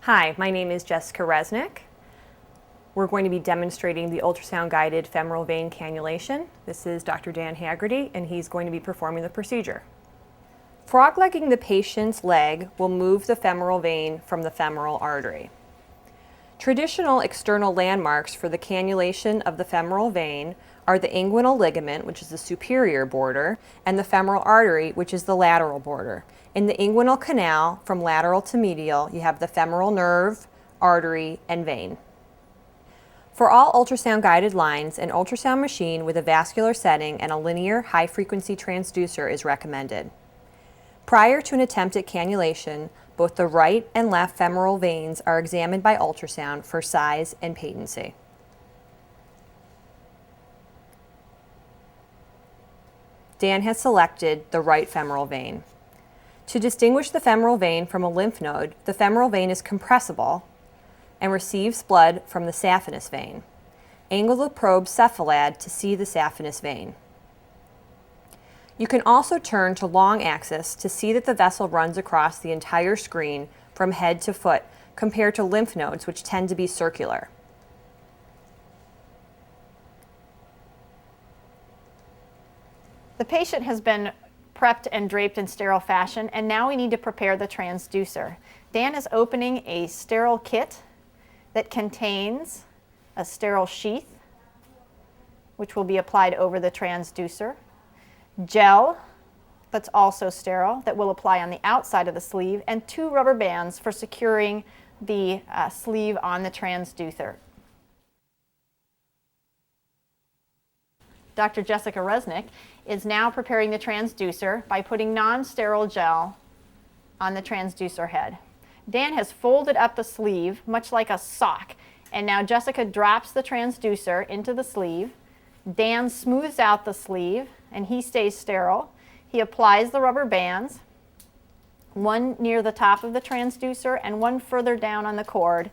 Hi, my name is Jessica Resnick. We're going to be demonstrating the ultrasound-guided femoral vein cannulation. This is Dr. Dan Haggerty, and he's going to be performing the procedure. Frog-legging the patient's leg will move the femoral vein from the femoral artery. Traditional external landmarks for the cannulation of the femoral vein are the inguinal ligament, which is the superior border, and the femoral artery, which is the lateral border. In the inguinal canal, from lateral to medial, you have the femoral nerve, artery, and vein. For all ultrasound-guided lines, an ultrasound machine with a vascular setting and a linear high-frequency transducer is recommended. Prior to an attempt at cannulation, both the right and left femoral veins are examined by ultrasound for size and patency. Dan has selected the right femoral vein. To distinguish the femoral vein from a lymph node, the femoral vein is compressible and receives blood from the saphenous vein. Angle the probe cephalad to see the saphenous vein. You can also turn to long axis to see that the vessel runs across the entire screen from head to foot, compared to lymph nodes, which tend to be circular. The patient has been prepped and draped in sterile fashion, and now we need to prepare the transducer. Dan is opening a sterile kit that contains a sterile sheath, which will be applied over the transducer, gel that's also sterile that will apply on the outside of the sleeve, and 2 rubber bands for securing the sleeve on the transducer. Dr. Jessica Resnick is now preparing the transducer by putting non-sterile gel on the transducer head. Dan has folded up the sleeve much like a sock, and now Jessica drops the transducer into the sleeve. Dan smooths out the sleeve and he stays sterile. He applies the rubber bands, one near the top of the transducer and one further down on the cord,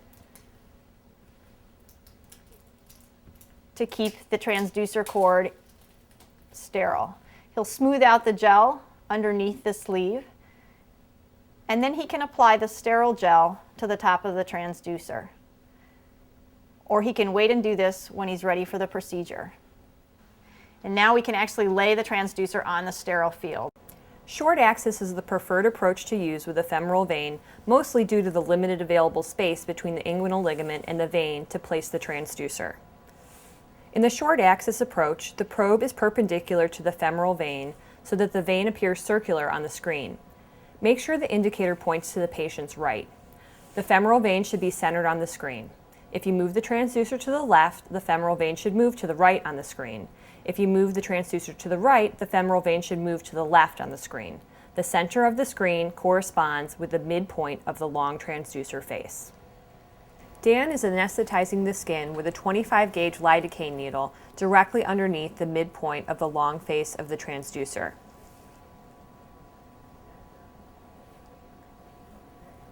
to keep the transducer cord sterile. He'll smooth out the gel underneath the sleeve, and then he can apply the sterile gel to the top of the transducer. Or he can wait and do this when he's ready for the procedure. And now we can actually lay the transducer on the sterile field. Short axis is the preferred approach to use with the femoral vein, mostly due to the limited available space between the inguinal ligament and the vein to place the transducer. In the short axis approach, the probe is perpendicular to the femoral vein so that the vein appears circular on the screen. Make sure the indicator points to the patient's right. The femoral vein should be centered on the screen. If you move the transducer to the left, the femoral vein should move to the right on the screen. If you move the transducer to the right, the femoral vein should move to the left on the screen. The center of the screen corresponds with the midpoint of the long transducer face. Dan is anesthetizing the skin with a 25-gauge lidocaine needle directly underneath the midpoint of the long face of the transducer.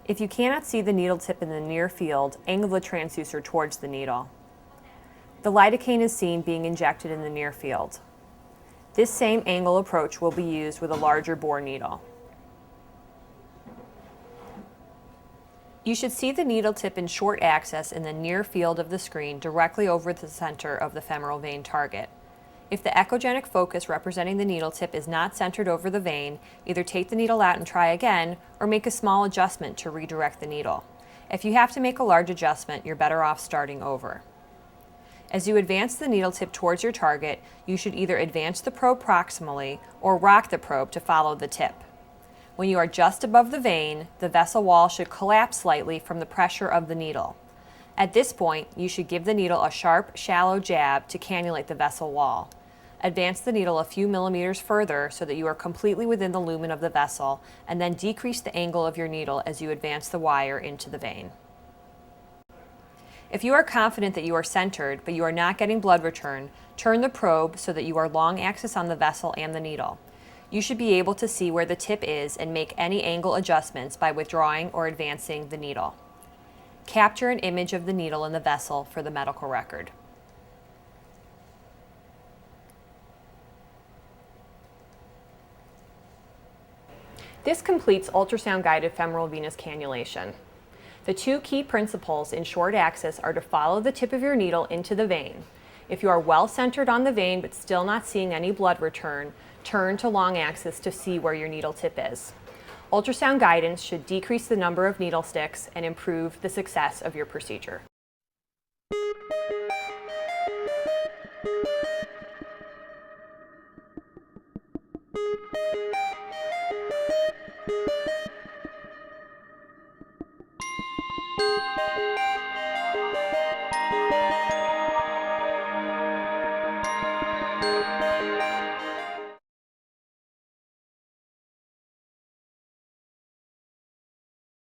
If you cannot see the needle tip in the near field, angle the transducer towards the needle. The lidocaine is seen being injected in the near field. This same angle approach will be used with a larger bore needle. You should see the needle tip in short axis in the near field of the screen directly over the center of the femoral vein target. If the echogenic focus representing the needle tip is not centered over the vein, either take the needle out and try again, or make a small adjustment to redirect the needle. If you have to make a large adjustment, you're better off starting over. As you advance the needle tip towards your target, you should either advance the probe proximally or rock the probe to follow the tip. When you are just above the vein, the vessel wall should collapse slightly from the pressure of the needle. At this point, you should give the needle a sharp, shallow jab to cannulate the vessel wall. Advance the needle a few millimeters further so that you are completely within the lumen of the vessel, and then decrease the angle of your needle as you advance the wire into the vein. If you are confident that you are centered, but you are not getting blood return, turn the probe so that you are long axis on the vessel and the needle. You should be able to see where the tip is and make any angle adjustments by withdrawing or advancing the needle. Capture an image of the needle in the vessel for the medical record. This completes ultrasound-guided femoral venous cannulation. The two key principles in short axis are to follow the tip of your needle into the vein. If you are well centered on the vein but still not seeing any blood return, turn to long axis to see where your needle tip is. Ultrasound guidance should decrease the number of needle sticks and improve the success of your procedure.